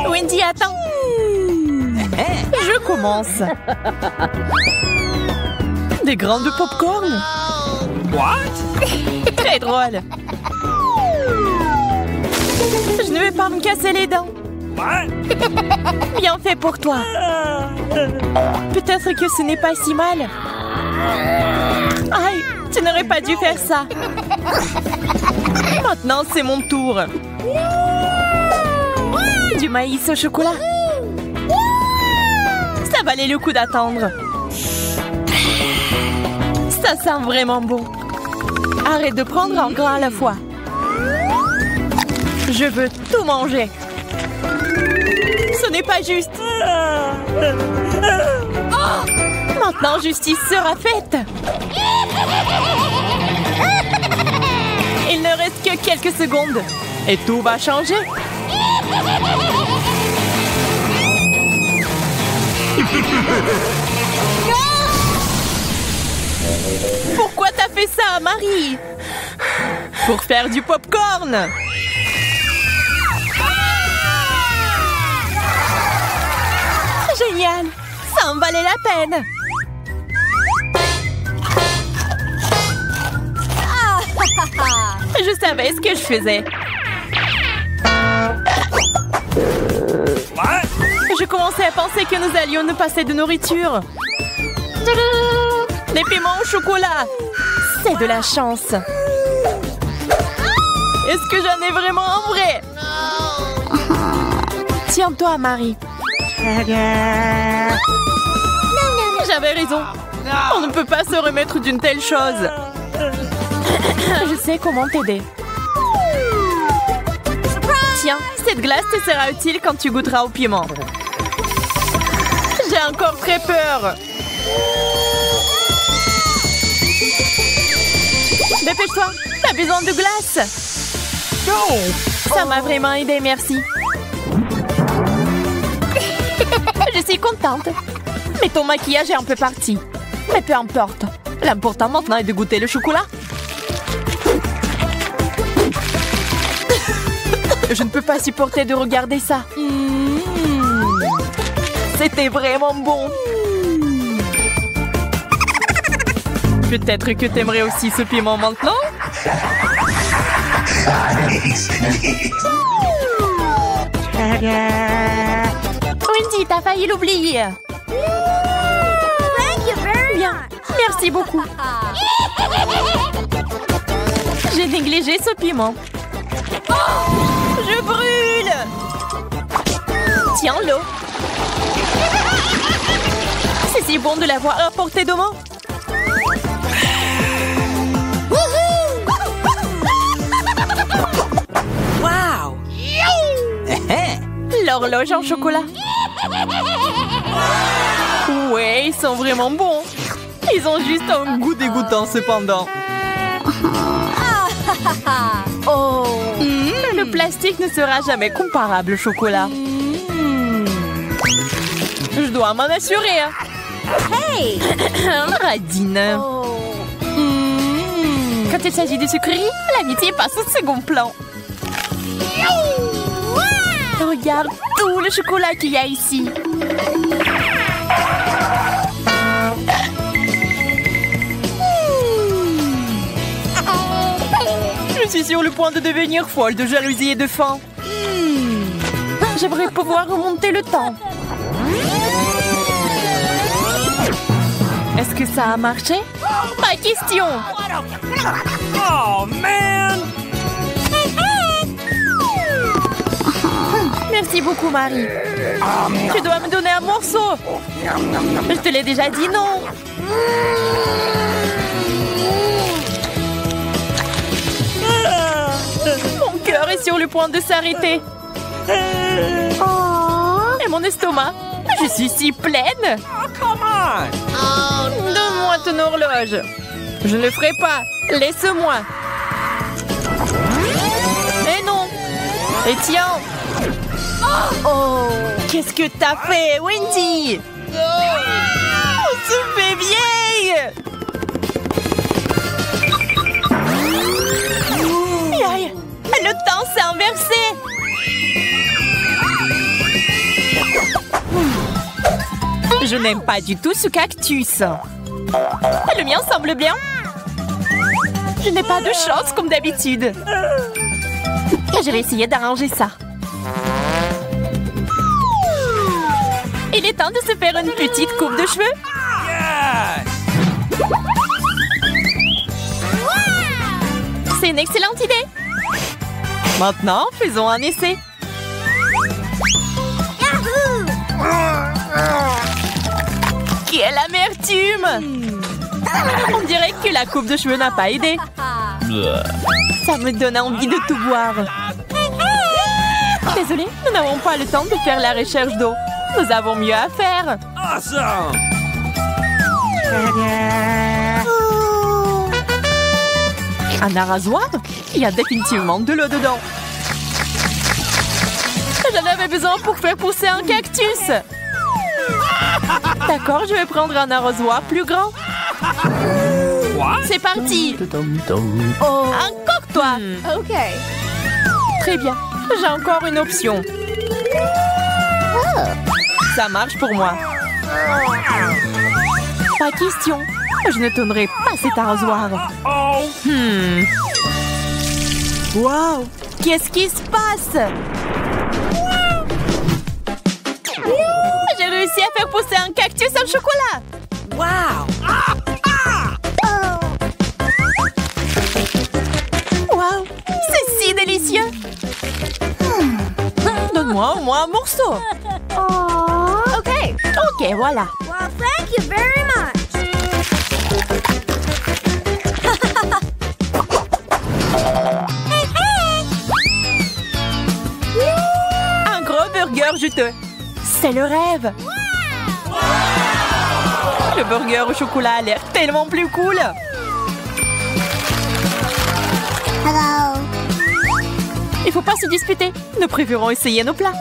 Wendy, attends. Je commence. Des grains de popcorn. What? Très drôle. Je ne vais pas me casser les dents. What? Bien fait pour toi. Peut-être que ce n'est pas si mal. Aïe, tu n'aurais pas dû faire ça. Maintenant, c'est mon tour. Du maïs au chocolat. Ça valait le coup d'attendre. Ça sent vraiment bon. Arrête de prendre un grain à la fois. Je veux tout manger. Ce n'est pas juste. Maintenant, justice sera faite. Il ne reste que quelques secondes. Et tout va changer. Pourquoi t'as fait ça, Marie? Pour faire du popcorn. Génial. Ça en valait la peine. Je savais ce que je faisais. What? Je commençais à penser que nous allions nous passer de nourriture. Des piments au chocolat. C'est de la chance. Est-ce que j'en ai vraiment un vrai? Tiens-toi, Marie. J'avais raison. On ne peut pas se remettre d'une telle chose. Je sais comment t'aider. Tiens, cette glace te sera utile quand tu goûteras au piment. J'ai encore très peur. Dépêche-toi, t'as besoin de glace. Ça m'a vraiment aidé, merci. Je suis contente. Mais ton maquillage est un peu parti. Mais peu importe. L'important maintenant est de goûter le chocolat. Je ne peux pas supporter de regarder ça. C'était vraiment bon. Peut-être que t'aimerais aussi ce piment maintenant? Wendy, t'as failli l'oublier. Bien, merci beaucoup. J'ai négligé ce piment. Je brûle. Tiens l'eau. C'est si bon de l'avoir à portée de main. Wow! L'horloge en chocolat. Ouais, ils sont vraiment bons. Ils ont juste un goût dégoûtant cependant. Oh. Le plastique ne sera jamais comparable au chocolat. Je dois m'en assurer. Hey. Radine. Quand il s'agit de sucreries, l'amitié passe au second plan. Regarde tout le chocolat qu'il y a ici. Je suis sur le point de devenir folle de jalousie et de faim. J'aimerais pouvoir remonter le temps. Est-ce que ça a marché? Pas question. Oh, man! Merci beaucoup, Marie. Tu dois me donner un morceau. Je te l'ai déjà dit, non? Mon cœur est sur le point de s'arrêter. Et mon estomac. Je suis si pleine. Oh, come on! Donne-moi ton horloge. Je ne le ferai pas. Laisse-moi. Et non. Et tiens. Oh, qu'est-ce que t'as fait, Wendy? On se fait vieille. Aïe, le temps s'est inversé. Je n'aime pas du tout ce cactus. Le mien semble bien. Je n'ai pas de chance comme d'habitude. Je vais essayer d'arranger ça. Il est temps de se faire une petite coupe de cheveux. Yes! C'est une excellente idée. Maintenant, faisons un essai. Quelle amertume! On dirait que la coupe de cheveux n'a pas aidé. Ça me donne envie de tout boire. Désolée, nous n'avons pas le temps de faire la recherche d'eau. Nous avons mieux à faire. Awesome! Un arrosoir? Il y a définitivement de l'eau dedans. J'en avais besoin pour faire pousser un cactus. D'accord, je vais prendre un arrosoir plus grand. What? C'est parti. Encore toi. OK. Très bien. J'ai encore une option. Ça marche pour moi. Pas question. Je ne tournerai pas cet arrosoir. Oh! Wow! Qu'est-ce qui se passe? J'ai réussi à faire pousser un cactus au chocolat. Wow! Wow! C'est si délicieux. Donne-moi au moins un morceau. OK. Ok, voilà. Well, thank you very much. Un gros burger juteux. C'est le rêve. Le burger au chocolat a l'air tellement plus cool. Hello. Il faut pas se disputer. Nous préférons essayer nos plats.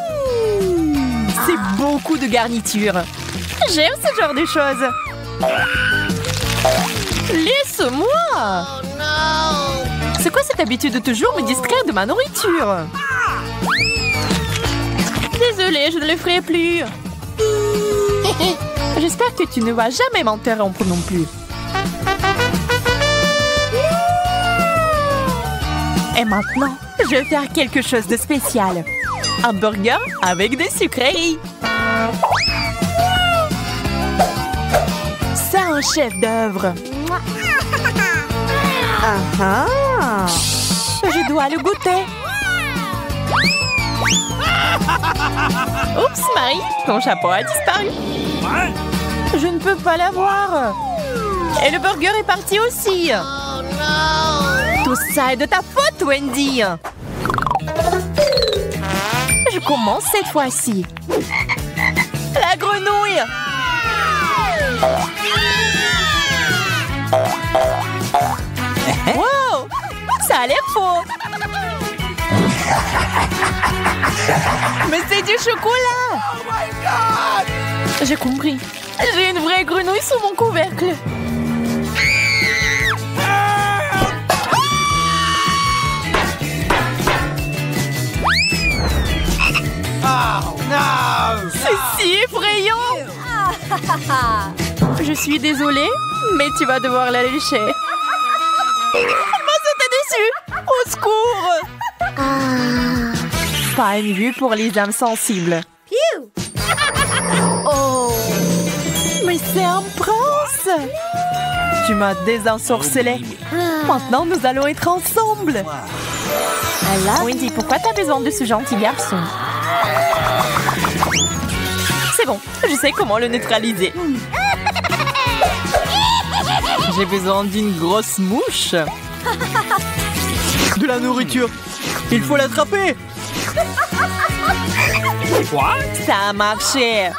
C'est beaucoup de garniture. J'aime ce genre de choses. Laisse-moi. C'est quoi cette habitude de toujours me distraire de ma nourriture? Désolée, je ne le ferai plus. J'espère que tu ne vas jamais m'interrompre non plus. Et maintenant, je vais faire quelque chose de spécial. Un burger avec des sucreries. C'est un chef-d'œuvre. Je dois le goûter. Oups, Marie, ton chapeau a disparu. What? Je ne peux pas l'avoir. Et le burger est parti aussi. Tout ça est de ta faute, Wendy. Je commence cette fois-ci. La grenouille. Wow, ça a l'air faux. Mais c'est du chocolat. Oh my God! J'ai compris. J'ai une vraie grenouille sous mon couvercle. Oh no! C'est si effrayant. Je suis désolée, mais tu vas devoir la lécher. Elle m'a sauté dessus. Au secours. Pas une vue pour les âmes sensibles. Phew. Oh. Mais c'est un prince. Tu m'as désensorcelé. Maintenant, nous allons être ensemble. Wendy, pourquoi t'as besoin de ce gentil garçon? C'est bon, je sais comment le neutraliser. J'ai besoin d'une grosse mouche. De la nourriture. Il faut l'attraper. Quoi? Ça a marché.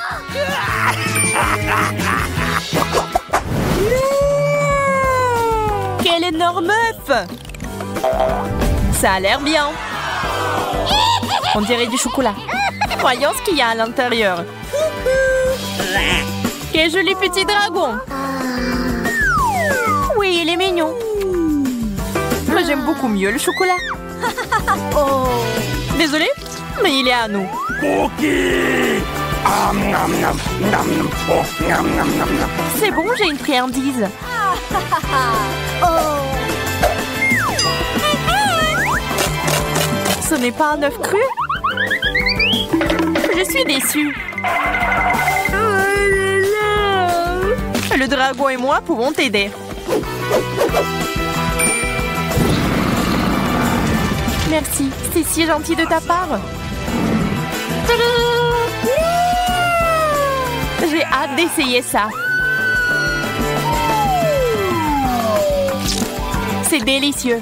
Quel énorme œuf! Ça a l'air bien. On dirait du chocolat. Voyons ce qu'il y a à l'intérieur. Quel joli petit dragon. Oui, il est mignon. Mais j'aime beaucoup mieux le chocolat. Oh. Désolée, mais il est à nous. Cookie! C'est bon, j'ai une friandise. Ce n'est pas un œuf cru? Je suis déçue. Le dragon et moi pouvons t'aider. Merci, c'est si gentil de ta part. J'ai hâte d'essayer ça. C'est délicieux.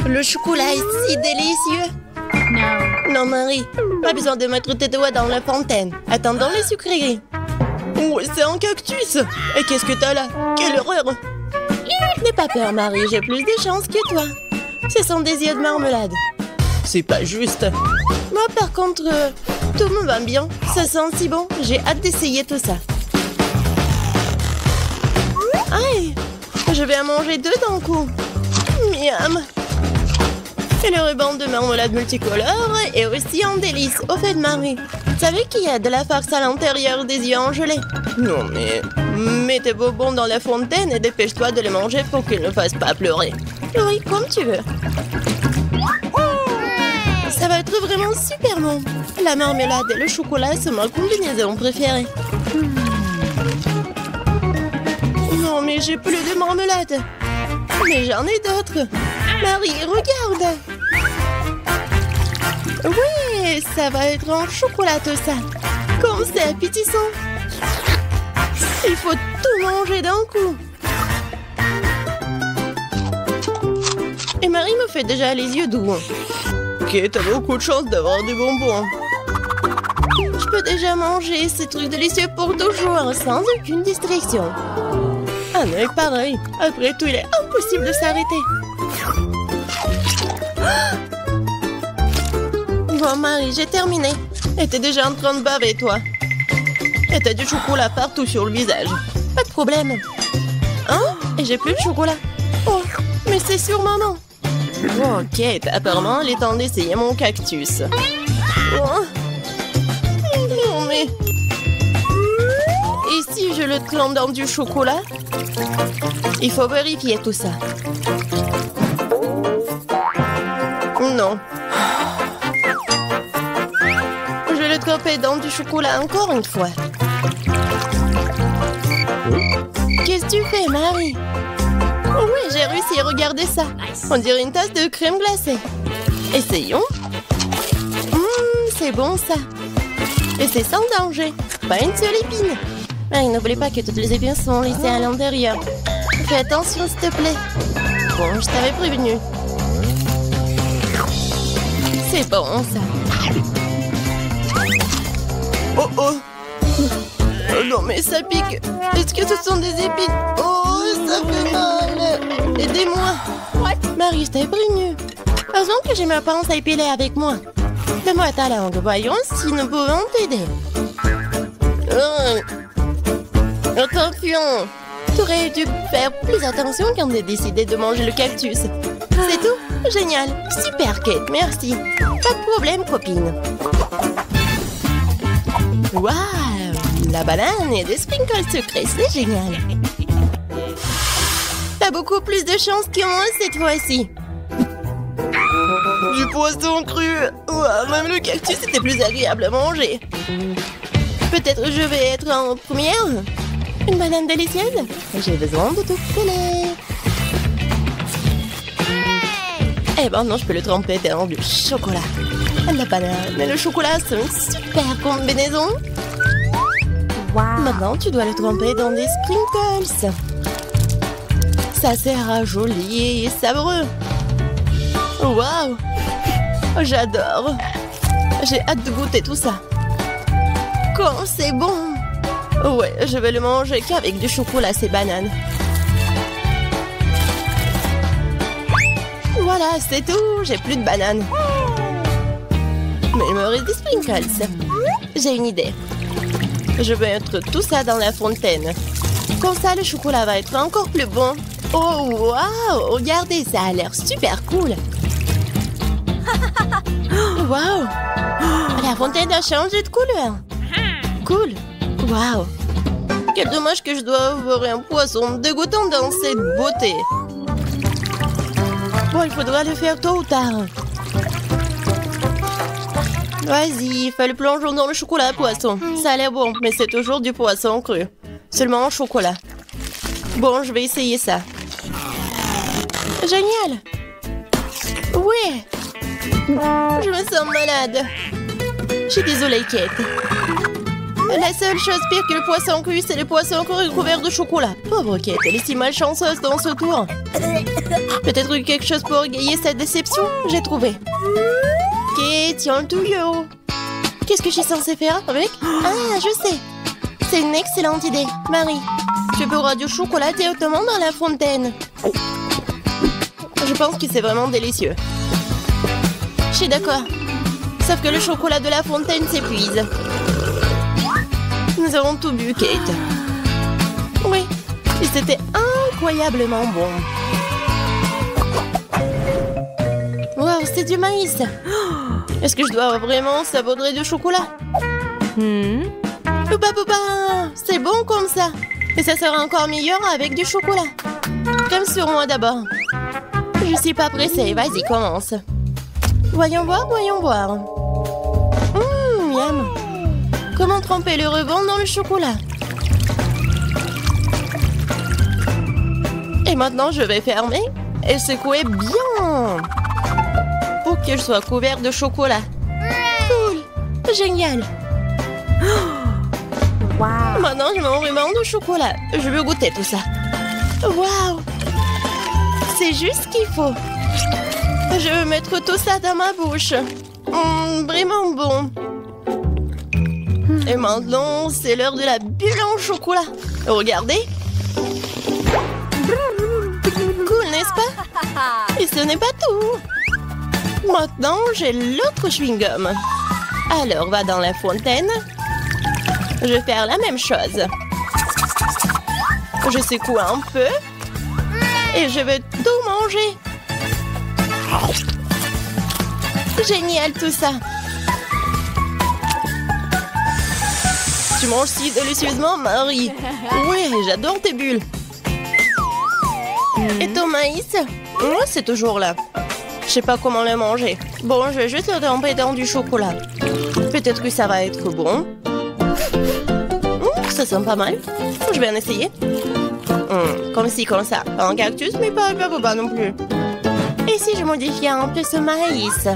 Le chocolat est si délicieux. Non, Marie, pas besoin de mettre tes doigts dans la fontaine. Attends dans les sucreries. Oh, c'est un cactus. Et qu'est-ce que t'as là? Quelle horreur! N'aie pas peur, Marie, j'ai plus de chance que toi. Ce sont des yeux de marmelade. C'est pas juste. Moi, par contre, tout me va bien. Ça sent si bon. J'ai hâte d'essayer tout ça. Aïe! Je vais en manger deux d'un coup. Miam! Et le ruban de marmelade multicolore est aussi un délice. Au fait, Marie, tu savais qu'il y a de la farce à l'intérieur des yeux en gelée? Non, mais mets tes bonbons dans la fontaine et dépêche-toi de les manger pour qu'ils ne fassent pas pleurer. Oui, comme tu veux. Ça va être vraiment super bon. La marmelade et le chocolat sont ma combinaison préférée. Non, mais j'ai plus de marmelade. Mais j'en ai d'autres. Marie, regarde. Oui, ça va être en chocolat tout ça. Comme c'est appétissant. Il faut tout manger d'un coup. Et Marie me fait déjà les yeux doux. Ok, t'as beaucoup de chance d'avoir des bonbons. Je peux déjà manger ces trucs délicieux pour toujours, sans aucune distraction. Un œil pareil. Après tout, il est impossible de s'arrêter. Bon, Marie, j'ai terminé. Et t'es déjà en train de baver, toi. Et t'as du chocolat partout sur le visage. Pas de problème. Hein? Et j'ai plus de chocolat. Oh, mais c'est sûrement non. Ok, apparemment, il est temps d'essayer mon cactus. Oh. Non, mais... Et si je le trempe dans du chocolat? Il faut vérifier tout ça. Non. Je vais le tremper dans du chocolat encore une fois. Qu'est-ce que tu fais, Marie? Oh oui, j'ai réussi, regardez ça. On dirait une tasse de crème glacée. Essayons. C'est bon ça. Et c'est sans danger. Pas une seule épine. Marie, n'oublie pas que toutes les épines sont laissées à l'intérieur. Fais attention, s'il te plaît. Bon, je t'avais prévenu. C'est bon, ça. Oh, oh. Oh non, mais ça pique. Est-ce que ce sont des épines? Oh, ça fait mal. Aidez-moi. Marie, je t'ai prévenu. Heureusement que j'ai ma pince à épiler avec moi. Donne-moi ta langue. Voyons si nous pouvons t'aider. Attention. Tu aurais dû faire plus attention quand j'ai décidé de manger le cactus. C'est tout? Génial. Super, Kate. Merci. Pas de problème, copine. Waouh! La banane et des sprinkles sucrés, c'est génial. T'as beaucoup plus de chance que moi cette fois-ci. Du poisson cru. Ouah, même le cactus était plus agréable à manger. Peut-être je vais être en première. Une banane délicieuse. J'ai besoin de tout coller. Eh ben non, je peux le tremper dans du chocolat. La banane et le chocolat, c'est une super combinaison. Wow. Maintenant, tu dois le tremper dans des sprinkles. Ça sera joli et savoureux. Waouh! J'adore. J'ai hâte de goûter tout ça. Quand c'est bon! Ouais, je vais le manger qu'avec du chocolat, ces bananes. Voilà, c'est tout. J'ai plus de bananes. Mais il me reste des sprinkles. J'ai une idée. Je vais mettre tout ça dans la fontaine. Comme ça, le chocolat va être encore plus bon. Oh, waouh! Regardez, ça a l'air super cool. Waouh! La fontaine a changé de couleur. Cool. Waouh. Quel dommage que je dois avoir un poisson dégoûtant dans cette beauté. Bon, il faudra le faire tôt ou tard. Vas-y, fais le plongeon dans le chocolat poisson. Ça a l'air bon, mais c'est toujours du poisson cru. Seulement en chocolat. Bon, je vais essayer ça. Génial. Ouais. Je me sens malade. Je suis désolée, Kate. La seule chose pire que le poisson cru, c'est le poisson cru couvert de chocolat. Pauvre Kate, elle est si malchanceuse dans ce tour. Peut-être quelque chose pour égayer cette déception. J'ai trouvé. Kate, tiens le tuyau. Qu'est-ce que je suis censée faire avec? Ah, je sais. C'est une excellente idée. Marie, tu pourras du chocolat directement dans la fontaine. Je pense que c'est vraiment délicieux. Je suis d'accord. Sauf que le chocolat de la fontaine s'épuise. Nous avons tout bu, Kate. Oui, et c'était incroyablement bon. Wow, c'est du maïs. Est-ce que je dois vraiment saupoudrer du chocolat? Poupa, poupa, c'est bon comme ça. Et ça sera encore meilleur avec du chocolat. Comme sur moi d'abord. Je suis pas pressée, vas-y, commence. Voyons voir, voyons voir. Miam. Comment tremper le ruban dans le chocolat? Et maintenant, je vais fermer et secouer bien pour que je sois couvert de chocolat. Cool. Génial. Wow. Maintenant, je mets mon ruban de chocolat. Je veux goûter tout ça. Waouh. C'est juste ce qu'il faut. Je veux mettre tout ça dans ma bouche. Vraiment bon. Et maintenant, c'est l'heure de la bulle en chocolat. Regardez. Cool, n'est-ce pas? Et ce n'est pas tout. Maintenant, j'ai l'autre chewing-gum. Alors, va dans la fontaine. Je vais faire la même chose. Je secoue un peu. Et je vais tout manger. Génial tout ça. Tu manges si délicieusement, Marie. Oui, j'adore tes bulles. Et ton maïs? Moi, c'est toujours là. Je sais pas comment le manger. Bon, je vais juste le tremper dans du chocolat. Peut-être que ça va être bon. Ça sent pas mal. Je vais en essayer. Comme ci, comme ça. Un cactus, mais pas non plus. Et si je modifiais un peu ce maïs?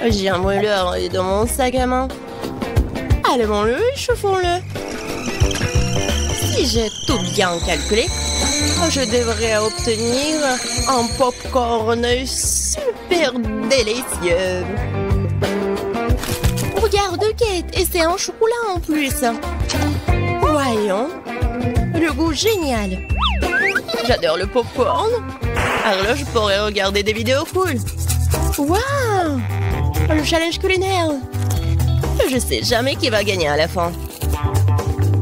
J'ai un mouleur dans mon sac à main. Allumons-le et chauffons-le. Si j'ai tout bien calculé, je devrais obtenir un popcorn super délicieux. Regarde, Kate, et c'est un chocolat en plus. Voyons, le goût génial. J'adore le popcorn. Alors là, je pourrais regarder des vidéos cool. Waouh, le challenge culinaire. Je sais jamais qui va gagner à la fin.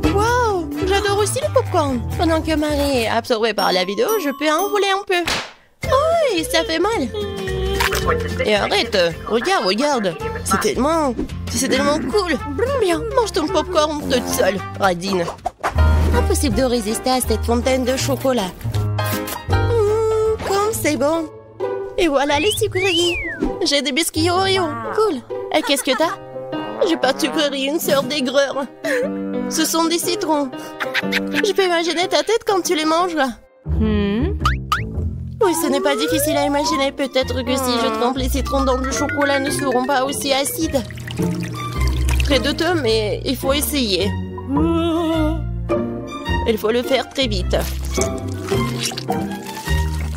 Wow, j'adore aussi le popcorn. Pendant que Marie est absorbée par la vidéo, je peux en voler un peu. Oh, ça fait mal. Et arrête, regarde. C'est tellement cool. Bien, mange ton popcorn toute seule, Radine. Impossible de résister à cette fontaine de chocolat. Comme c'est bon. Et voilà les sucreries. J'ai des biscuits Oreo. Cool. Et qu'est-ce que t'as? J'ai pas de sucrerie, une sœur d'aigreur. Ce sont des citrons. Je peux imaginer ta tête quand tu les mangeras. Oui, ce n'est pas difficile à imaginer. Peut-être que si je trempe les citrons dans du chocolat, ne seront pas aussi acides. Très douteux, mais il faut essayer. Il faut le faire très vite.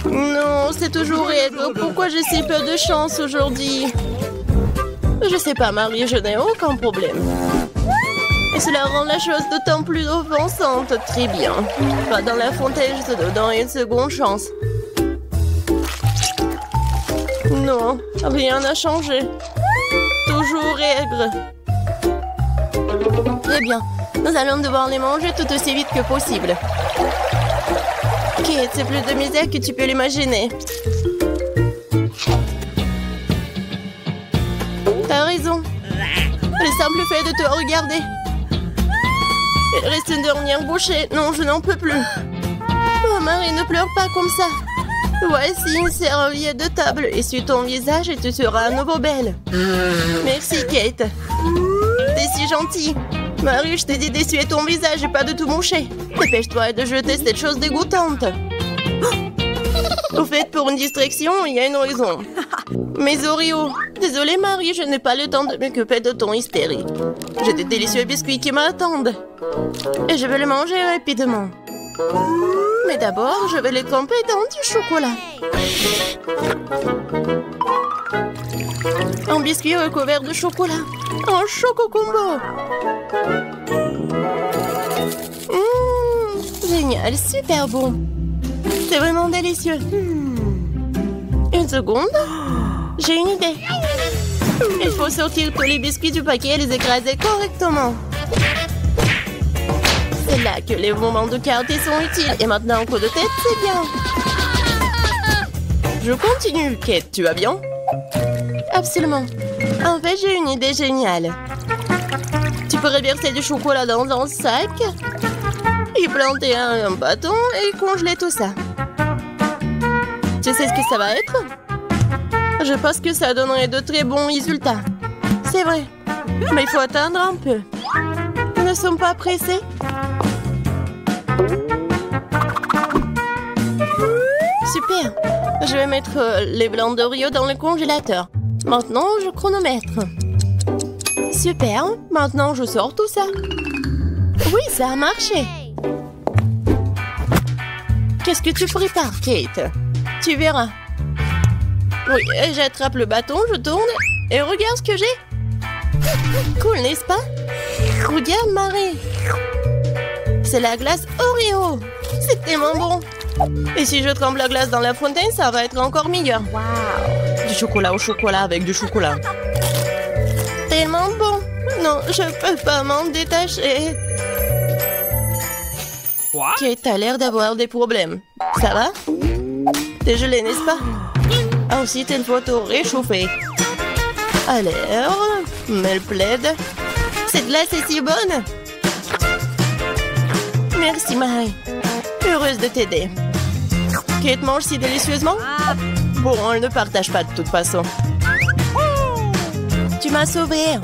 Non, c'est toujours aigre. Pourquoi j'ai si peu de chance aujourd'hui? Je sais pas, Marie, je n'ai aucun problème. Et cela rend la chose d'autant plus offensante. Très bien. Va dans la fontaine, je te donne une seconde chance. Non, rien n'a changé. Toujours aigre. Très bien. Nous allons devoir les manger tout aussi vite que possible. Kate, c'est plus de misère que tu peux l'imaginer. T'as raison. Le simple fait de te regarder. Il reste une dernière bouchée. Non, je n'en peux plus. Oh, Marie, ne pleure pas comme ça. Voici une serviette de table. Essuie ton visage et tu seras à nouveau belle. Merci, Kate. T'es si gentille. Marie, je t'ai dit d'essuyer ton visage et pas de tout moucher. Dépêche-toi de jeter cette chose dégoûtante. Au fait, pour une distraction, il y a une raison. Mes Oreos. Désolée, Marie, je n'ai pas le temps de m'occuper de ton hystérie. J'ai des délicieux biscuits qui m'attendent. Et je vais les manger rapidement. Mais d'abord, je vais les tremper dans du chocolat. Un biscuit recouvert de chocolat. Un choco combo. Génial, super bon. C'est vraiment délicieux. Une seconde. J'ai une idée. Il faut sortir tous les biscuits du paquet et les écraser correctement. C'est là que les moments de quartier sont utiles. Et maintenant, un coup de tête, c'est bien. Je continue. Kate, tu vas bien? Absolument. En fait, j'ai une idée géniale. Tu pourrais verser du chocolat dans un sac, y planter un bâton et congeler tout ça. Tu sais ce que ça va être? Je pense que ça donnerait de très bons résultats. C'est vrai. Mais il faut attendre un peu. Nous ne sommes pas pressés. Super. Je vais mettre les blancs d'Oreo dans le congélateur. Maintenant, je chronomètre. Super. Maintenant, je sors tout ça. Oui, ça a marché. Qu'est-ce que tu prépares, Kate? Tu verras. Oui, j'attrape le bâton, je tourne et regarde ce que j'ai. Cool, n'est-ce pas? Regarde, Marie. C'est la glace Oreo. C'est tellement bon. Et si je trempe la glace dans la fontaine, ça va être encore meilleur. Wow. Du chocolat au chocolat avec du chocolat. Tellement bon. Non, je peux pas m'en détacher. Quoi? Kate a l'air d'avoir des problèmes. Ça va? T'es gelé, n'est-ce pas? Ensuite, il faut te réchauffer. Alors, mets le plaid. Cette glace est si bonne. Merci, Marie. Heureuse de t'aider. Kate mange si délicieusement? Bon, elle ne partage pas de toute façon. Tu m'as sauvée.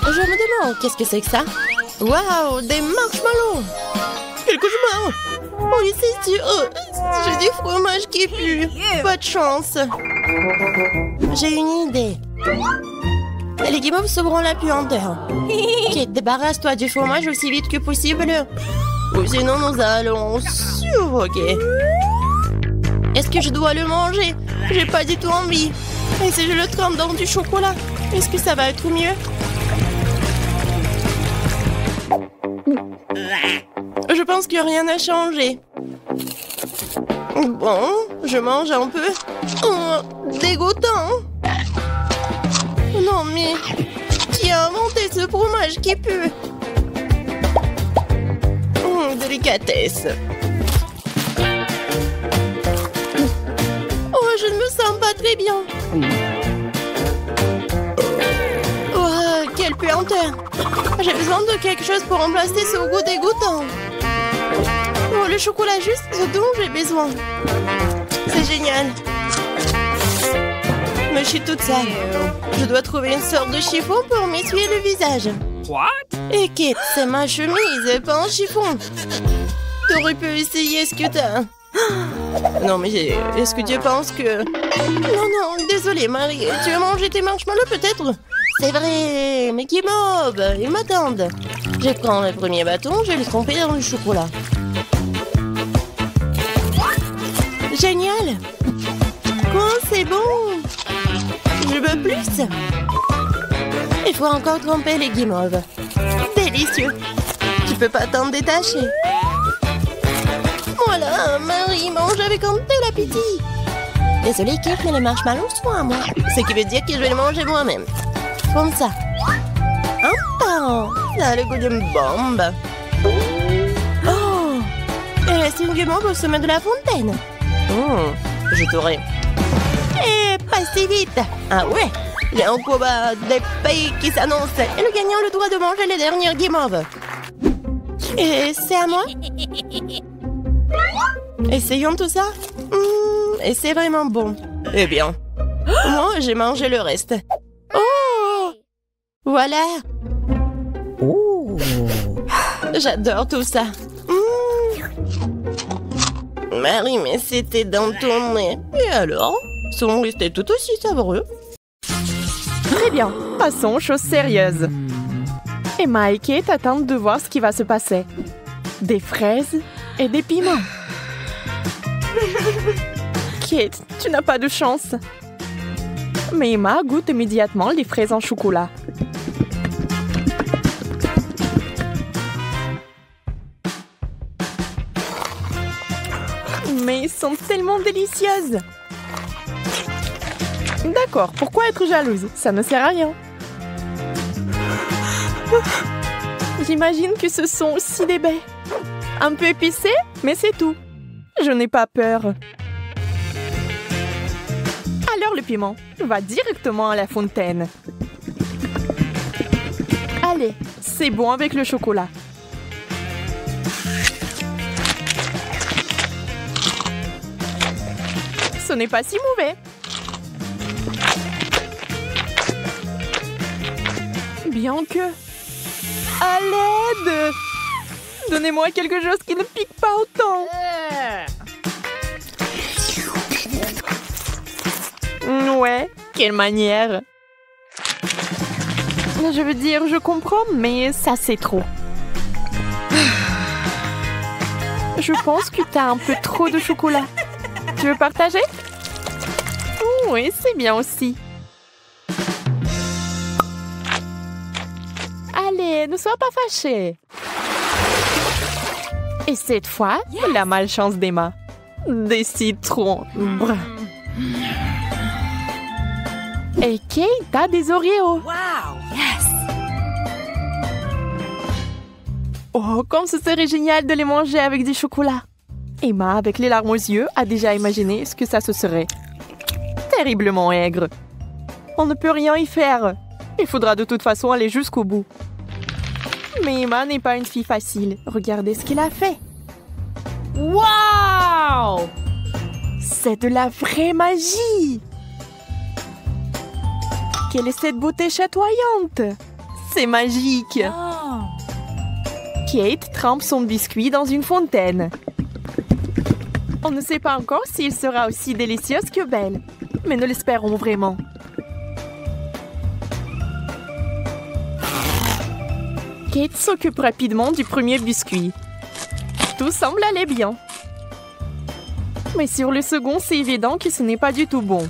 Je me demande, qu'est-ce que c'est que ça? Waouh, des marshmallows! Quel cauchemar! Oui, c'est sûr. J'ai du fromage qui pue. Pas de chance. J'ai une idée. Les guimauves sauveront la puanteur. Kate, débarrasse-toi du fromage aussi vite que possible. Ou sinon, nous allons suffoquer. Est-ce que je dois le manger? J'ai pas du tout envie. Et si je le trempe dans du chocolat, est-ce que ça va être mieux? Je pense que rien n'a changé. Bon, je mange un peu. Oh, dégoûtant. Non, mais qui a inventé ce fromage qui pue? Délicatesse. Oh, je ne me sens pas très bien. Oh, quelle puanteur. J'ai besoin de quelque chose pour remplacer ce goût dégoûtant. Oh, le chocolat juste ce dont j'ai besoin. C'est génial. Mais je suis toute sale. Je dois trouver une sorte de chiffon pour m'essuyer le visage. What? Et Kate, c'est ma chemise, pas un chiffon. T'aurais pu essayer ce que t'as. Non, mais est-ce que tu penses que... Non, désolée, Marie. Tu as mangé tes marshmallows, peut-être? C'est vrai, mais qui mob, ils m'attendent. Je prends le premier bâton, je vais le tremper dans le chocolat. Génial. Quoi, c'est bon. Je veux plus. Il faut encore tremper les guimauves. Délicieux. Tu peux pas t'en détacher. Voilà, Marie mange avec un tel appétit. Désolée, Kate, mais les marshmallows sont à moi. Ce qui veut dire que je vais les manger moi-même. Comme ça. Un pain. Ça a le goût d'une bombe. Oh. Il reste une guimauve au sommet de la fontaine. Je t'aurai. Et pas si vite. Ah ouais. Il y a un combat des pays qui s'annonce et le gagnant a le droit de manger les dernières guimauves. Et c'est à moi? Essayons tout ça. Et c'est vraiment bon. Eh bien, moi, j'ai mangé le reste. Oh! Voilà! Oh. J'adore tout ça. Marie, mais c'était dans ton nez. Et alors? Sont restés tout aussi savoureux. Très bien, passons aux choses sérieuses. Emma et Kate attendent de voir ce qui va se passer. Des fraises et des piments. Kate, tu n'as pas de chance. Mais Emma goûte immédiatement les fraises en chocolat. Mais elles sont tellement délicieuses. D'accord, pourquoi être jalouse? Ça ne sert à rien. J'imagine que ce sont aussi des baies. Un peu épicées, mais c'est tout. Je n'ai pas peur. Alors le piment va directement à la fontaine. Allez, c'est bon avec le chocolat. Ce n'est pas si mauvais. Bien que... À l'aide! Donnez-moi quelque chose qui ne pique pas autant. Ouais, quelle manière. Je veux dire, je comprends, mais ça c'est trop. Je pense que t'as un peu trop de chocolat. Tu veux partager? Oui, c'est bien aussi. Allez, ne sois pas fâchée. Et cette fois, la malchance d'Emma. Des citrons. Brr. Et Kate a des Oreos. Wow! Yes! Oh, comme ce serait génial de les manger avec du chocolat. Emma, avec les larmes aux yeux, a déjà imaginé ce que ça se serait. Terriblement aigre. On ne peut rien y faire. Il faudra de toute façon aller jusqu'au bout. Mais Emma n'est pas une fille facile. Regardez ce qu'il a fait. Wow! C'est de la vraie magie! Quelle est cette beauté chatoyante? C'est magique! Oh. Kate trempe son biscuit dans une fontaine. On ne sait pas encore s'il sera aussi délicieux que belle, mais nous l'espérons vraiment. Kate s'occupe rapidement du premier biscuit. Tout semble aller bien. Mais sur le second, c'est évident que ce n'est pas du tout bon.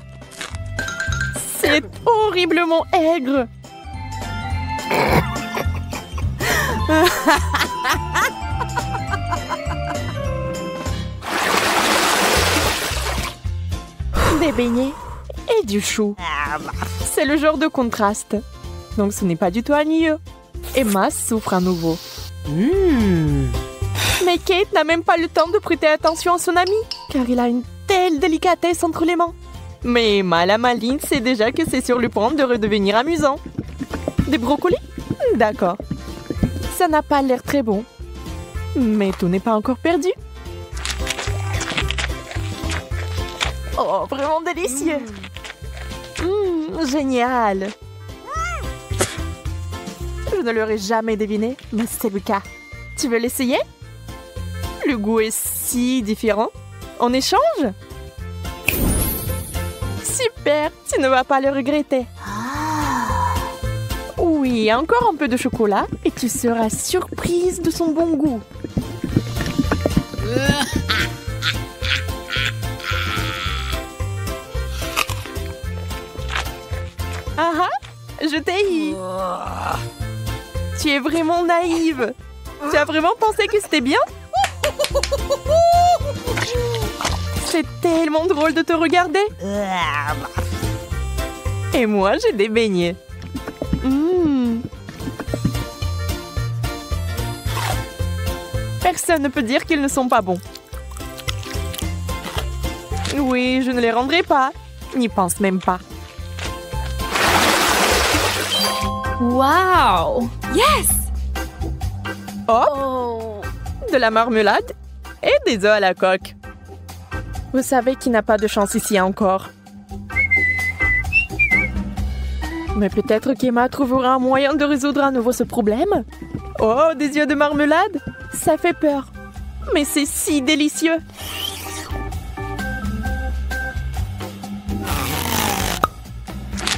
C'est horriblement aigre. Des beignets et du chou. C'est le genre de contraste. Donc ce n'est pas du tout ennuyeux. Emma souffre à nouveau. Mais Kate n'a même pas le temps de prêter attention à son ami, car il a une telle délicatesse entre les mains. Mais Emma, la maligne, sait déjà que c'est sur le point de redevenir amusant. Des brocolis? D'accord. Ça n'a pas l'air très bon. Mais tout n'est pas encore perdu. Oh, vraiment délicieux. Génial. Je ne l'aurais jamais deviné, mais c'est le cas. Tu veux l'essayer? Le goût est si différent. On échange? Super, tu ne vas pas le regretter. Oui, encore un peu de chocolat et tu seras surprise de son bon goût. Ah ah, je t'ai eu. Tu es vraiment naïve. Tu as vraiment pensé que c'était bien? C'est tellement drôle de te regarder. Et moi, j'ai des beignets. Personne ne peut dire qu'ils ne sont pas bons. Oui, je ne les rendrai pas. N'y pense même pas. Wow! Yes! Hop! Oh. De la marmelade et des œufs à la coque. Vous savez qu'il n'a pas de chance ici encore. Mais peut-être qu'Emma trouvera un moyen de résoudre à nouveau ce problème. Oh, des yeux de marmelade? Ça fait peur. Mais c'est si délicieux.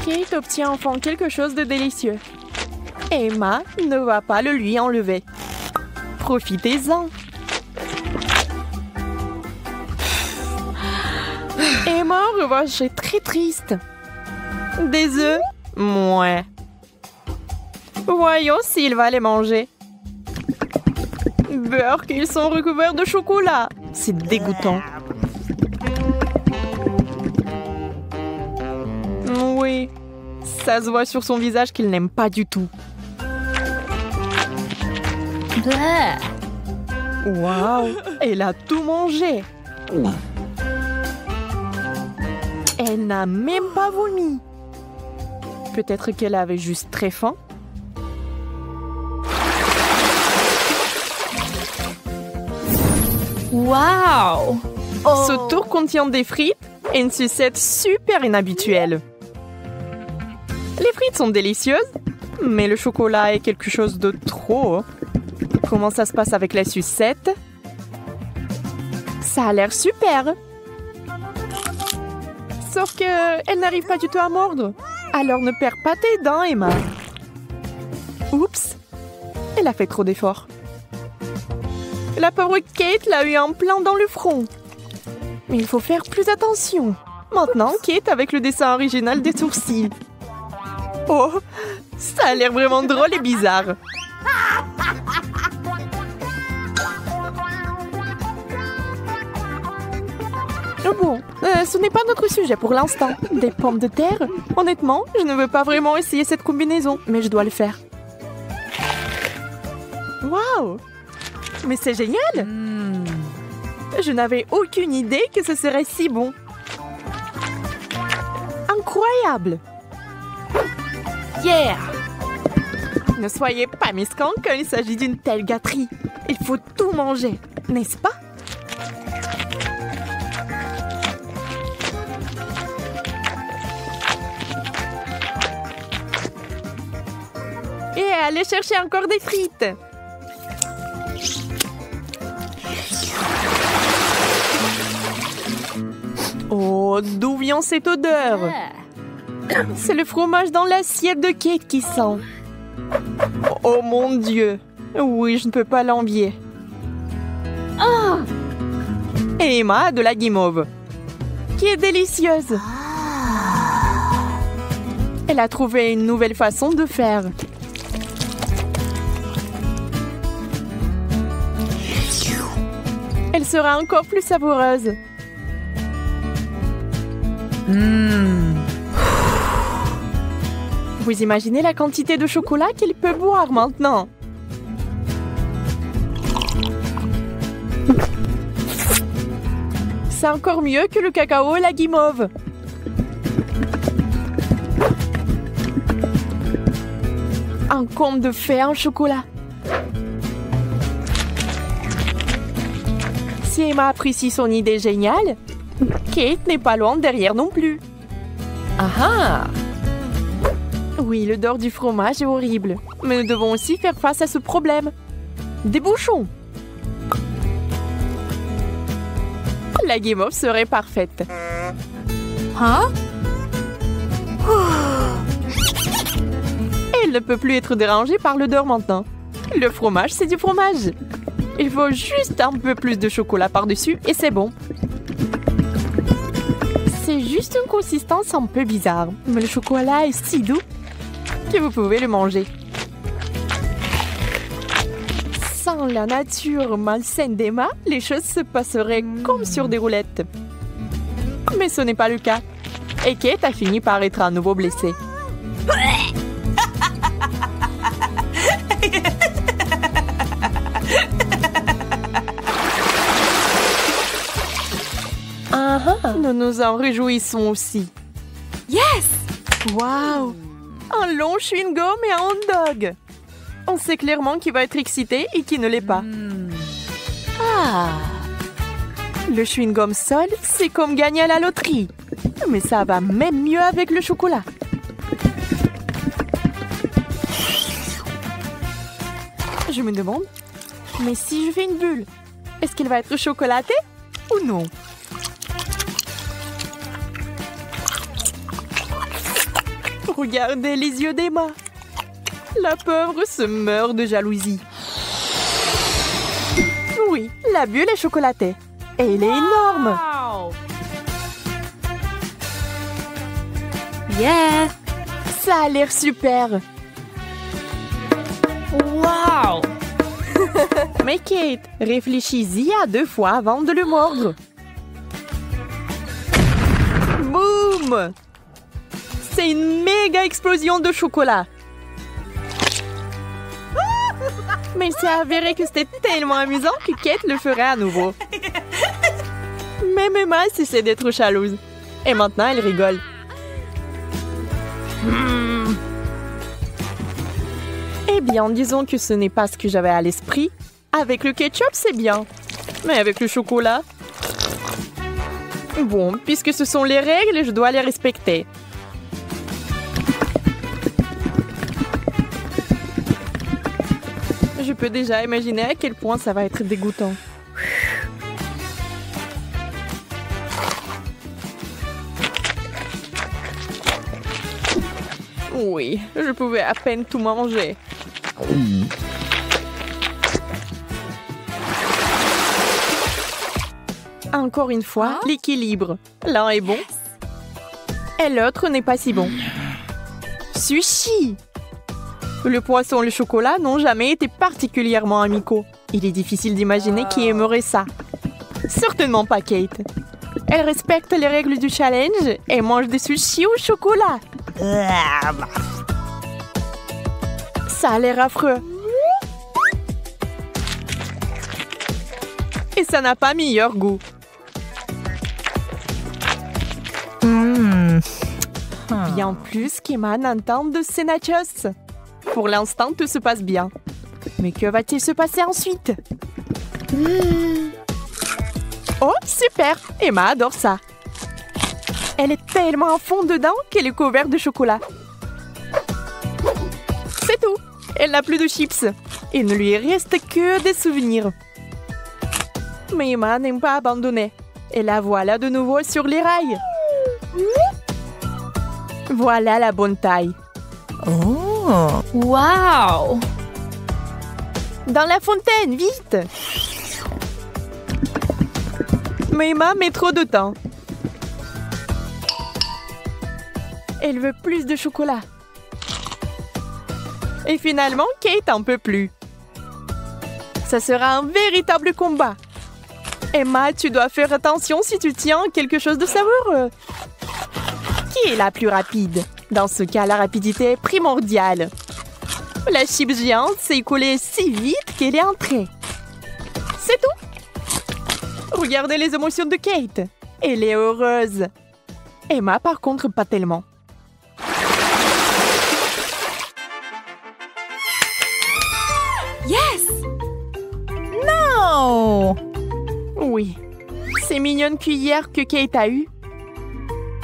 Kate obtient enfin quelque chose de délicieux. Emma ne va pas le lui enlever. Profitez-en. Emma, en revanche, est très triste. Des œufs? Mouais. Voyons s'il va les manger. Beurre qu'ils sont recouverts de chocolat. C'est dégoûtant. Oui, ça se voit sur son visage qu'il n'aime pas du tout. Waouh, elle a tout mangé. Elle n'a même pas vomi. Peut-être qu'elle avait juste très faim. Waouh! Ce tour contient des frites et une sucette super inhabituelle. Les frites sont délicieuses, mais le chocolat est quelque chose de trop. Comment ça se passe avec la sucette? Ça a l'air super. Sauf que elle n'arrive pas du tout à mordre. Alors ne perds pas tes dents, Emma. Oups, elle a fait trop d'efforts. La pauvre Kate l'a eu en plein dans le front. Mais il faut faire plus attention. Maintenant, Kate avec le dessin original des sourcils. Oh, ça a l'air vraiment drôle et bizarre. Bon, ce n'est pas notre sujet pour l'instant. Des pommes de terre? Honnêtement, je ne veux pas vraiment essayer cette combinaison, mais je dois le faire. Waouh! Mais c'est génial! Je n'avais aucune idée que ce serait si bon. Incroyable! Yeah! Ne soyez pas mesquins quand il s'agit d'une telle gâterie. Il faut tout manger, n'est-ce pas? Et allez chercher encore des frites. Oh, d'où vient cette odeur? C'est le fromage dans l'assiette de Kate qui sent. Oh mon Dieu. Oui, je ne peux pas l'envier. Et Emma a de la guimauve, qui est délicieuse. Elle a trouvé une nouvelle façon de faire. Elle sera encore plus savoureuse. Vous imaginez la quantité de chocolat qu'elle peut boire maintenant? C'est encore mieux que le cacao et la guimauve. Un conte de fées en chocolat. Si Emma apprécie son idée géniale, Kate n'est pas loin derrière non plus. Ah ah! Oui, l'odeur du fromage est horrible, mais nous devons aussi faire face à ce problème. Des bouchons! La guimauve serait parfaite. Hein? Elle ne peut plus être dérangée par l'odeur maintenant. Le fromage, c'est du fromage. Il faut juste un peu plus de chocolat par-dessus et c'est bon. C'est juste une consistance un peu bizarre, mais le chocolat est si doux que vous pouvez le manger. Sans la nature malsaine d'Emma, les choses se passeraient comme sur des roulettes. Mais ce n'est pas le cas. Et Kate a fini par être à nouveau blessée. Nous nous en réjouissons aussi. Yes! Waouh! Un long chewing-gum et un hot dog. On sait clairement qui va être excité et qui ne l'est pas. Ah! Le chewing-gum seul, c'est comme gagner à la loterie. Mais ça va même mieux avec le chocolat. Je me demande, mais si je fais une bulle, est-ce qu'elle va être chocolatée ou non? Regardez les yeux d'Emma. La pauvre se meurt de jalousie. Oui, la bulle est chocolatée. Et elle est énorme. Yeah! Ça a l'air super. Wow! Mais Kate, réfléchis-y à 2 fois avant de le mordre. Boum! C'est une méga explosion de chocolat. Mais il s'est avéré que c'était tellement amusant que Kate le ferait à nouveau. Même Emma cessait d'être jalouse. Et maintenant, elle rigole. Eh bien, disons que ce n'est pas ce que j'avais à l'esprit. Avec le ketchup, c'est bien. Mais avec le chocolat... Bon, puisque ce sont les règles, je dois les respecter. Je peux déjà imaginer à quel point ça va être dégoûtant. Oui, je pouvais à peine tout manger. Encore une fois, l'équilibre. L'un est bon et l'autre n'est pas si bon. Sushi! Le poisson et le chocolat n'ont jamais été particulièrement amicaux. Il est difficile d'imaginer qui aimerait ça. Certainement pas Kate. Elle respecte les règles du challenge et mange des sushis au chocolat. Ça a l'air affreux. Et ça n'a pas meilleur goût. Bien plus qu'Emma n'entende de ces nachos. Pour l'instant, tout se passe bien. Mais que va-t-il se passer ensuite? Oh, super! Emma adore ça. Elle est tellement à fond dedans qu'elle est couverte de chocolat. C'est tout. Elle n'a plus de chips. Il ne lui reste que des souvenirs. Mais Emma n'aime pas abandonner. Et la voilà de nouveau sur les rails. Voilà la bonne taille. Oh! Wow! Dans la fontaine, vite! Mais Emma met trop de temps. Elle veut plus de chocolat. Et finalement, Kate en peut plus. Ça sera un véritable combat. Emma, tu dois faire attention si tu tiens quelque chose de savoureux. Qui est la plus rapide? Dans ce cas, la rapidité est primordiale. La chips géante s'est écoulée si vite qu'elle est entrée. C'est tout. Regardez les émotions de Kate. Elle est heureuse. Emma, par contre, pas tellement. Yes! Non! Oui. Ces mignonnes cuillères que Kate a eues.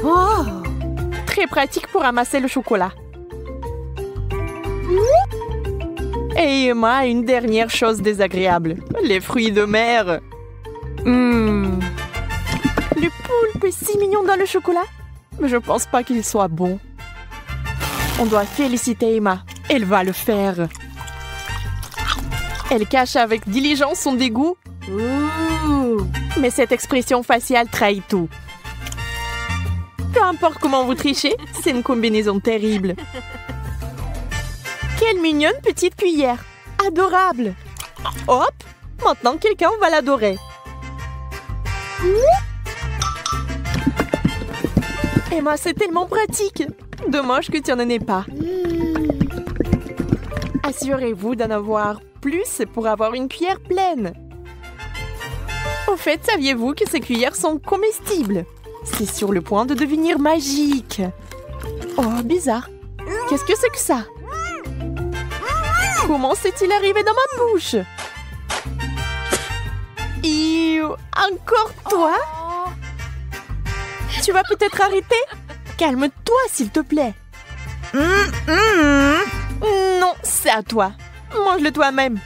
Oh! Très pratique pour ramasser le chocolat. Et Emma a une dernière chose désagréable. Les fruits de mer. Le poulpe est si mignon dans le chocolat. Mais je pense pas qu'il soit bon. On doit féliciter Emma. Elle va le faire. Elle cache avec diligence son dégoût. Mais cette expression faciale trahit tout. Peu importe comment vous trichez, c'est une combinaison terrible. Quelle mignonne petite cuillère. Adorable. Hop, maintenant quelqu'un va l'adorer. Emma, c'est tellement pratique. Dommage que tu n'en aies pas. Assurez-vous d'en avoir plus pour avoir une cuillère pleine. Au fait, saviez-vous que ces cuillères sont comestibles? C'est sur le point de devenir magique. Oh, bizarre. Qu'est-ce que c'est que ça? Comment s'est-il arrivé dans ma bouche? Encore toi? Tu vas peut-être arrêter? Calme-toi, s'il te plaît. Non, c'est à toi. Mange-le toi-même.